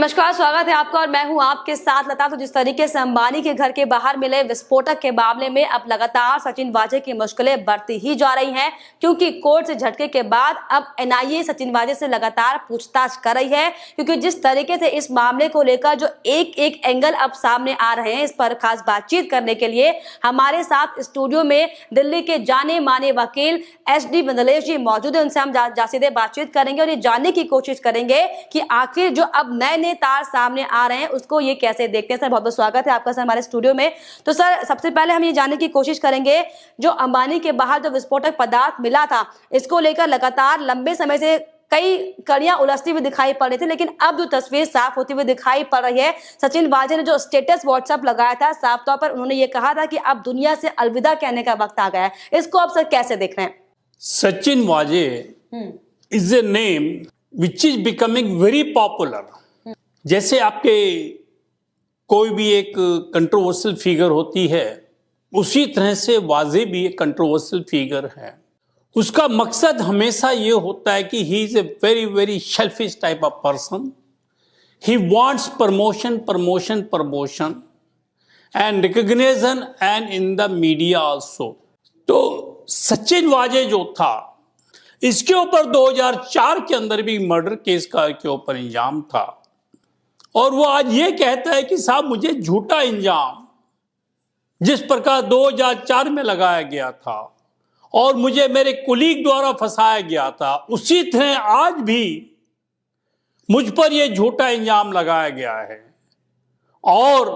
नमस्कार, स्वागत है आपका और मैं हूं आपके साथ लता। तो जिस तरीके से अंबानी के घर के बाहर मिले विस्फोटक के मामले में अब लगातार सचिन वाजे की मुश्किलें बढ़ती ही जा रही हैं, क्योंकि कोर्ट से झटके के बाद अब एनआईए सचिन वाजे से लगातार पूछताछ कर रही है। क्योंकि जिस तरीके से इस मामले को लेकर जो एक एक एंगल अब सामने आ रहे हैं, इस पर खास बातचीत करने के लिए हमारे साथ स्टूडियो में दिल्ली के जाने माने वकील SD मंदलेश जी मौजूद है। उनसे हम सीधे बातचीत करेंगे और ये जानने की कोशिश करेंगे कि आखिर जो अब नए तार सामने आ रहे हैं उसको ये कैसे देखते हैं। सर, बहुत बहुत स्वागत है आपका सर हमारे स्टूडियो में। तो सर, सबसे पहले हम ये जानने की कोशिश करेंगे, जो अंबानी के बाहर जो विस्फोटक पदार्थ मिला था, इसको लेकर लगातार लंबे समय से कई कड़ियां उलझती हुई दिखाई पड़ रही थी, लेकिन अब जो तस्वीर साफ होती हुई दिखाई पड़ रही है, सचिन वाजे ने जो स्टेटस व्हाट्सएप लगाया था, साफ तौर पर उन्होंने ये कहा था कि अब दुनिया से अलविदा कहने का वक्त आ गया है। इसको आप सर कैसे देख रहे हैं? Sachin Vaze is a name which is becoming very popular. जैसे आपके कोई भी एक कंट्रोवर्शियल फिगर होती है, उसी तरह से वाजे भी एक कंट्रोवर्शियल फिगर है। उसका मकसद हमेशा ये होता है कि ही is a very very selfish type of person. He wants promotion promotion promotion and recognition and in the media also. तो सचिन वाजे जो था, इसके ऊपर 2004 के अंदर भी मर्डर केस का के ऊपर इल्जाम था, और वो आज ये कहता है कि साहब मुझे झूठा इल्जाम जिस प्रकार 2004 में लगाया गया था और मुझे मेरे कुलीग द्वारा फंसाया गया था, उसी तरह आज भी मुझ पर यह झूठा इल्जाम लगाया गया है और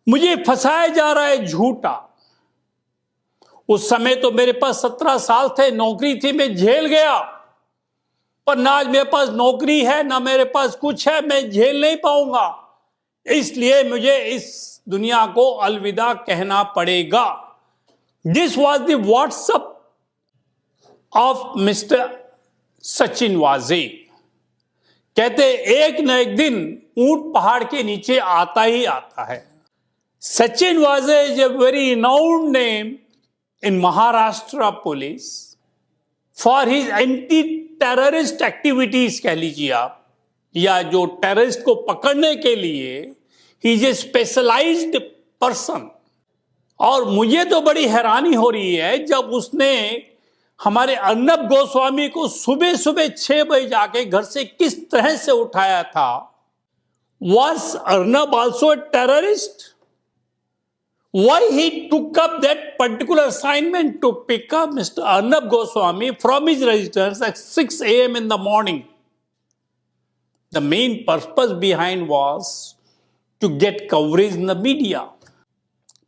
मुझे फंसाया जा रहा है झूठा। उस समय तो मेरे पास 17 साल थे, नौकरी थी, मैं झेल गया, पर ना आज मेरे पास नौकरी है ना मेरे पास कुछ है, मैं झेल नहीं पाऊंगा, इसलिए मुझे इस दुनिया को अलविदा कहना पड़ेगा। This was the WhatsApp of mister Sachin वाजे। कहते एक न एक दिन ऊंट पहाड़ के नीचे आता ही आता है। Sachin Vaze is a very renowned name in Maharashtra police for his anti terrorist activities कह लीजिए आप, या जो टेररिस्ट को पकड़ने के लिए he is a specialized person. और मुझे तो बड़ी हैरानी हो रही है जब उसने हमारे अर्नब गोस्वामी को सुबह सुबह 6 बजे जाके घर से किस तरह से उठाया था। Was Arnab also a terrorist? Why he took up that particular assignment to pick up Mr. Arnab Goswami from his residence at 6 a.m. in the morning? The main purpose behind was to get coverage in the media,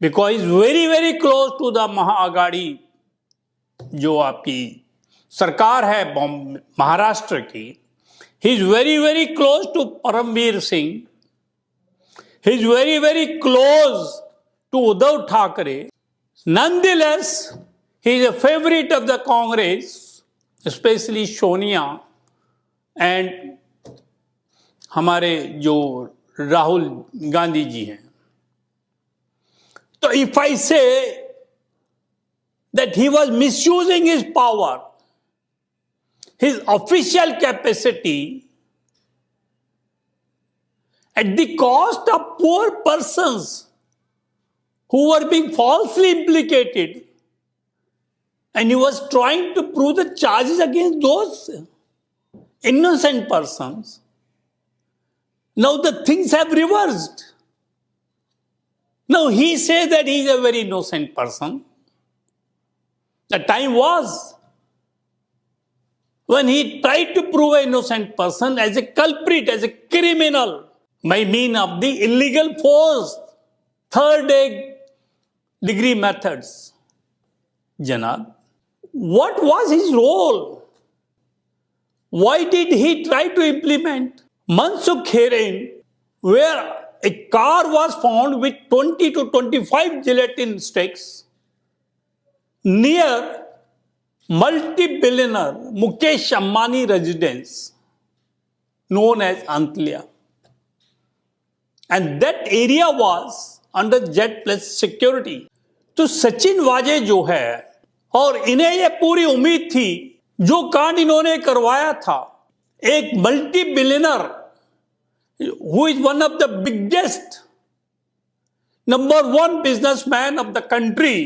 because he's very very close to the Maha-Aghadi, जो आपकी सरकार है महाराष्ट्र की। He is very very close to Paramveer Singh. He is very very close to Uddhav Thackeray. Nonetheless, he is a favorite of the Congress, especially Sonia and हमारे जो राहुल गांधी जी हैं। तो if I say that he was misusing his power, his official capacity, at the cost of poor persons who were being falsely implicated, and he was trying to prove the charges against those innocent persons. Now the things have reversed. Now he says that he is a very innocent person. The time was when he tried to prove an innocent person as a culprit, as a criminal, by means of the illegal force, third degree methods. Janab, what was his role? Why did he try to implement Mansukh hearing, where a car was found with 20 to 25 gelatin sticks near multi-billionaire Mukesh Ambani residence known as Antlia, and that area was under jet plus security. तो सचिन वाजे जो है, और इन्हें यह पूरी उम्मीद थी, जो कांड इन्होंने करवाया था, एक multi billionaire who is one of the biggest number 1 businessman of the country,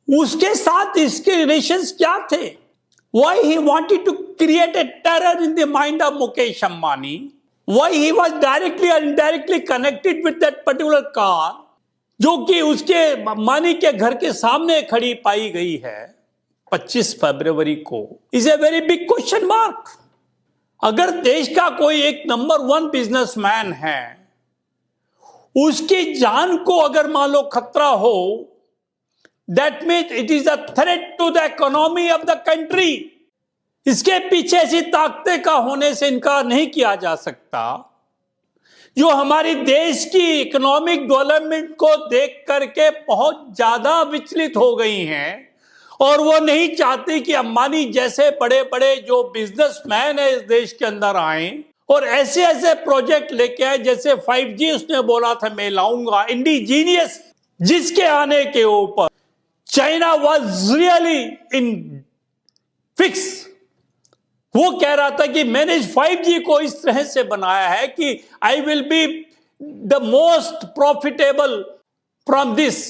उसके साथ इसके रिलेशंस क्या थे? Why he wanted to create a terror in the mind of Mukesh Ambani? Why he was directly or indirectly connected with that particular car, जो कि उसके अंबानी के घर के सामने खड़ी पाई गई है 25 फरवरी को, is a very big question mark. अगर देश का कोई एक नंबर 1 बिजनेसमैन है, उसकी जान को अगर मान लो खतरा हो, that means it is a threat to the economy of the country. इसके पीछे ऐसी ताकतें का होने से इनकार नहीं किया जा सकता, जो हमारी देश की इकोनॉमिक डेवलपमेंट को देख करके बहुत ज्यादा विचलित हो गई हैं, और वो नहीं चाहती कि अंबानी जैसे बड़े बड़े जो बिजनेसमैन है इस देश के अंदर आए और ऐसे ऐसे प्रोजेक्ट लेके आए, जैसे 5G उसने बोला था मैं लाऊंगा इंडिजीनियस, जिसके आने के ऊपर China was really in fix. वो कह रहा था कि मैंने इस 5G को इस तरह से बनाया है कि I will be the most profitable from this.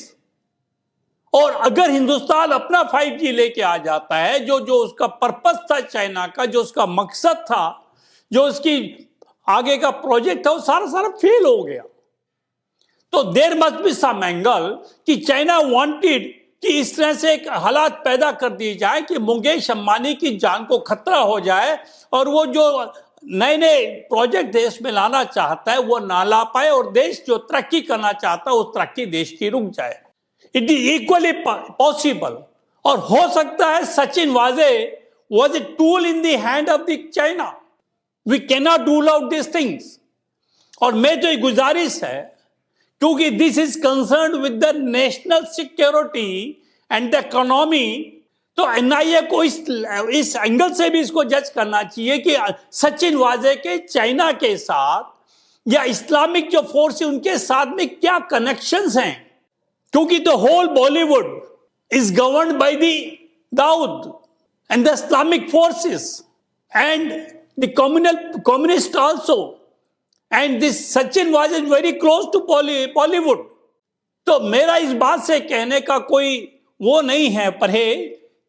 और अगर हिंदुस्तान अपना 5G लेके आ जाता है, जो जो उसका पर्पस था चाइना का, जो उसका मकसद था, जो उसकी आगे का प्रोजेक्ट था, वो सारा फेल हो गया। तो there must be some angle कि चाइना वांटेड कि इस तरह से एक हालात पैदा कर दिए जाए कि मुकेश अंबानी की जान को खतरा हो जाए, और वो जो नए नए प्रोजेक्ट देश में लाना चाहता है वो ना ला पाए, और देश जो तरक्की करना चाहता है उस तरक्की देश की रुक जाए। इट इज इक्वली पॉसिबल, और हो सकता है Sachin Vaze was a tool in the hand of the China. We cannot rule out this things. और मैं तो ये गुजारिश है, क्योंकि this is concern with the national security and the economy, तो एनआईए को इस एंगल से भी इसको जज करना चाहिए कि सचिन वाजे के चाइना के साथ या इस्लामिक जो फोर्स है उनके साथ में क्या कनेक्शंस हैं, क्योंकि the whole Bollywood is governed by the Dawood and the Islamic forces and the communist also, and this Sachin Vaze is very close to Bollywood. तो मेरा इस बात से कहने का कोई वो नहीं है परे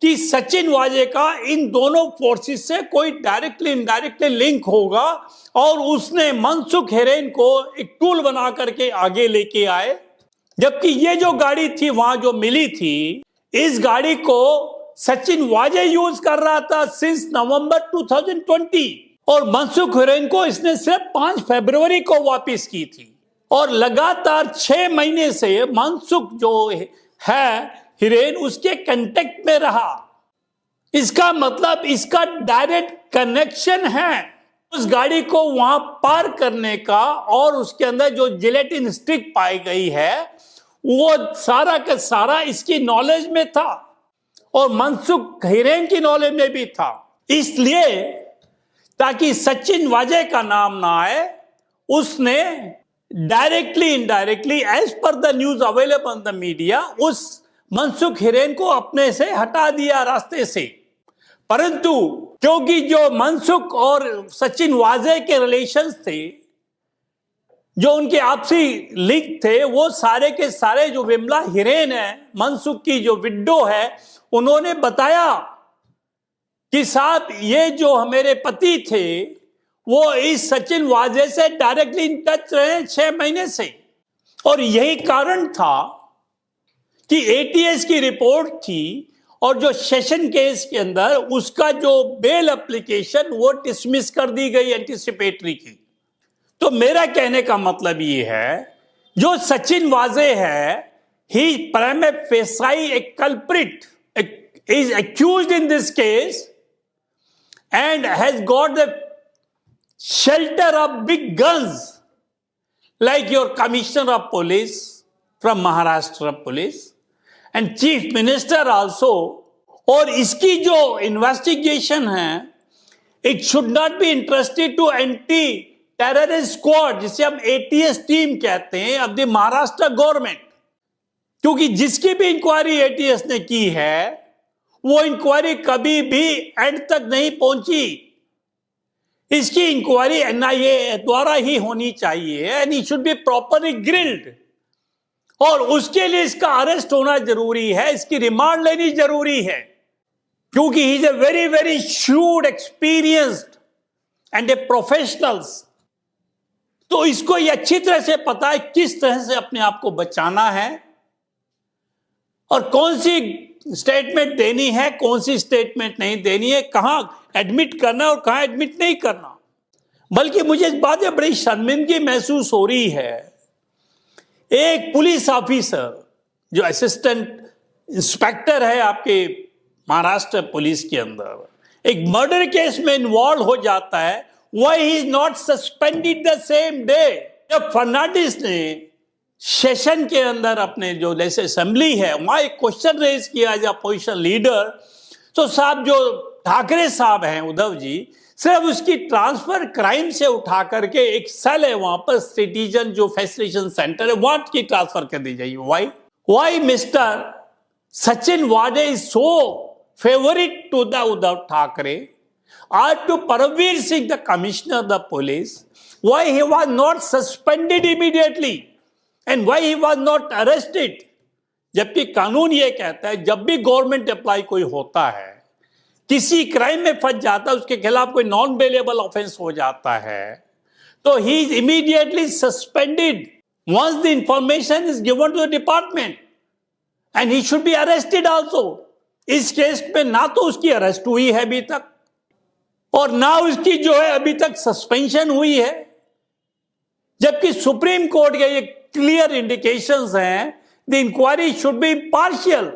कि सचिन वाजे का इन दोनों फोर्सेस से कोई डायरेक्टली इनडायरेक्टली लिंक होगा, और उसने मनसुख हिरेन को एक टूल बना करके आगे लेके आए। जबकि ये जो गाड़ी थी वहां जो मिली थी, इस गाड़ी को सचिन वाजे यूज कर रहा था सिंस नवंबर 2020, और मनसुख हिरेन को इसने सिर्फ 5 फरवरी को वापस की थी, और लगातार 6 महीने से मनसुख जो है हिरेन उसके कांटेक्ट में रहा। इसका मतलब इसका डायरेक्ट कनेक्शन है उस गाड़ी को वहां पार करने का, और उसके अंदर जो जिलेटिन स्टिक पाई गई है वो सारा का सारा इसकी नॉलेज में था, और मनसुख हिरेन की नॉलेज में भी था। इसलिए ताकि सचिन वाजे का नाम ना आए, उसने directly indirectly as per the news available on the media उस मनसुख हिरेन को अपने से हटा दिया रास्ते से। परंतु क्योंकि जो मनसुख और सचिन वाजे के रिलेशंस थे, जो उनके आपसी लिंक थे, वो सारे के सारे जो विमला हिरेन है, मनसुख की जो विडो है, उन्होंने बताया कि साहब ये जो मेरे पति थे वो इस सचिन वाजे से डायरेक्टली इन टच रहे 6 महीने से, और यही कारण था कि एटीएस की रिपोर्ट थी, और जो सेशन केस के अंदर उसका जो बेल एप्लीकेशन वो डिसमिस कर दी गई एंटीसिपेटरी की। तो मेरा कहने का मतलब ये है, जो सचिन वाजे है, he prima facie a culprit, is accused in this case and has got the shelter of big guns like your commissioner of police from Maharashtra police and chief minister also। और इसकी जो इन्वेस्टिगेशन है, it should not be interested to anti terrorist squad, जिसे हम ATS team कहते हैं, of the Maharashtra government, क्योंकि जिसकी भी इंक्वायरी एटीएस ने की है वो इंक्वायरी कभी भी एंड तक नहीं पहुंची। इसकी इंक्वायरी एनआईए द्वारा ही होनी चाहिए and he should be properly grilled, और उसके लिए इसका अरेस्ट होना जरूरी है, इसकी रिमांड लेनी जरूरी है, क्योंकि ही is a very very shrewd, experienced and A professionals. तो इसको ये अच्छी तरह से पता है किस तरह से अपने आप को बचाना है और कौन सी स्टेटमेंट देनी है, कौन सी स्टेटमेंट नहीं देनी है, कहां एडमिट करना और कहां एडमिट नहीं करना। बल्कि मुझे इस बात में बड़ी शर्मिंदगी महसूस हो रही है, एक पुलिस ऑफिसर जो असिस्टेंट इंस्पेक्टर है आपके महाराष्ट्र पुलिस के अंदर, एक मर्डर केस में इन्वॉल्व हो जाता है, why he is not suspended the same day? जब फर्नांडिस ने सेशन के अंदर अपने जो जैसे असेंबली है वहां एक क्वेश्चन रेज किया एज अपोजिशन लीडर, तो साहब जो ठाकरे साहब हैं उद्धव जी, सिर्फ उसकी ट्रांसफर क्राइम से उठा करके एक सेल है वहां पर, सिटीजन जो फैसिलिटेशन सेंटर है वहां की ट्रांसफर कर दी जाएगी। Y mister Sachin Vaze is so favourite to the Uddhav Thackeray or to Paramveer Singh, the commissioner of the police, why he was not suspended immediately and why he was not arrested? जबकि कानून ये कहता है जब भी गवर्नमेंट एम्प्लॉय कोई होता है, किसी क्राइम में फंस जाता है, उसके खिलाफ कोई नॉन बेलेबल ऑफेंस हो जाता है, तो he is immediately suspended once the information is given to the department and he should be arrested also. इस केस में ना तो उसकी अरेस्ट हुई है अभी तक और ना उसकी जो है अभी तक सस्पेंशन हुई है, जबकि सुप्रीम कोर्ट के ये क्लियर इंडिकेशंस हैं the inquiry should be impartial.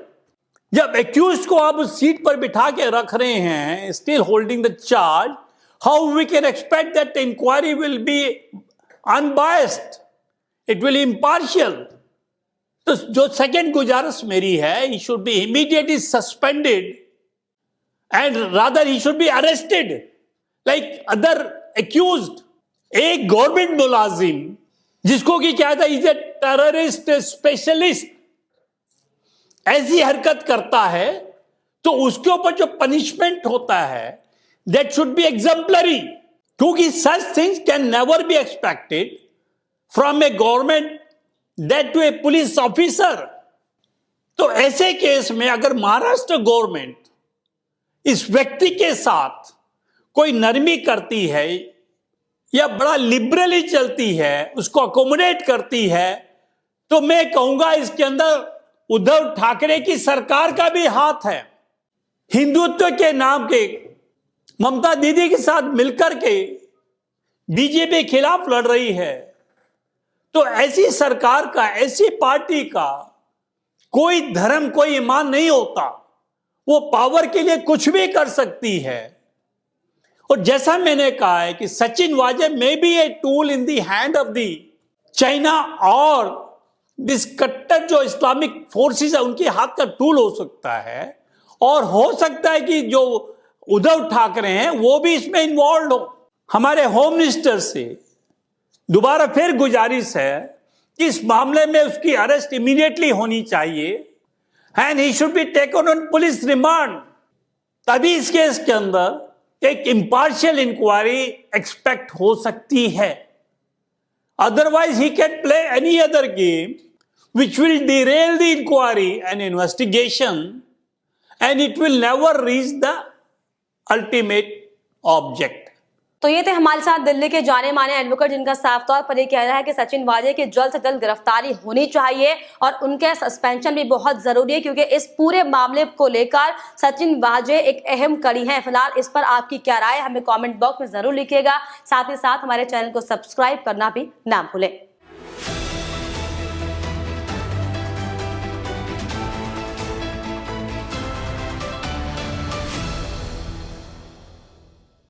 जब एक्यूज को आप उस सीट पर बिठा के रख रहे हैं, still holding the charge, how we can expect that the inquiry will be unbiased, it will impartial. तो जो सेकेंड गुजारिश मेरी है, he should be immediately suspended and rather he should be arrested like other accused। एक government मुलाजिम जिसको कि क्या था, इज ए टेररिस्ट स्पेशलिस्ट, ऐसी हरकत करता है तो उसके ऊपर जो पनिशमेंट होता है दैट शुड बी एग्जाम्पलरी, क्योंकि such things can never be expected from a government, that too a police officer. तो ऐसे केस में अगर महाराष्ट्र गवर्नमेंट इस व्यक्ति के साथ कोई नरमी करती है या बड़ा लिबरली चलती है, उसको अकोमोडेट करती है, तो मैं कहूंगा इसके अंदर उद्धव ठाकरे की सरकार का भी हाथ है। हिंदुत्व के नाम के ममता दीदी के साथ मिलकर के बीजेपी खिलाफ लड़ रही है, तो ऐसी सरकार का, ऐसी पार्टी का कोई धर्म, कोई ईमान नहीं होता, वो पावर के लिए कुछ भी कर सकती है। और जैसा मैंने कहा है कि सचिन वाजे may be A tool in the hand of the China और दिस कट्टर जो इस्लामिक फोर्सेस है उनके हाथ का टूल हो सकता है, और हो सकता है कि जो उद्धव ठाकरे हैं वो भी इसमें इन्वॉल्व हो। हमारे होम मिनिस्टर से दोबारा फिर गुजारिश है कि इस मामले में उसकी अरेस्ट इमीडिएटली होनी चाहिए and he should be taken on police remand. तभी इस केस के अंदर एक इम्पार्शियल इंक्वायरी एक्सपेक्ट हो सकती है, otherwise he can play any other game which will derail the inquiry and investigation and it will never reach the ultimate object। तो ये थे हमारे साथ दिल्ली के जाने माने एडवोकेट, जिनका साफ तौर पर ये कहना है कि सचिन वाजे की जल्द से जल्द गिरफ्तारी होनी चाहिए और उनके सस्पेंशन भी बहुत जरूरी है, क्योंकि इस पूरे मामले को लेकर सचिन वाजे एक अहम कड़ी है। फिलहाल इस पर आपकी क्या राय है, हमें कमेंट बॉक्स में जरूर लिखिएगा। साथ ही साथ हमारे चैनल को सब्सक्राइब करना भी ना भूलें।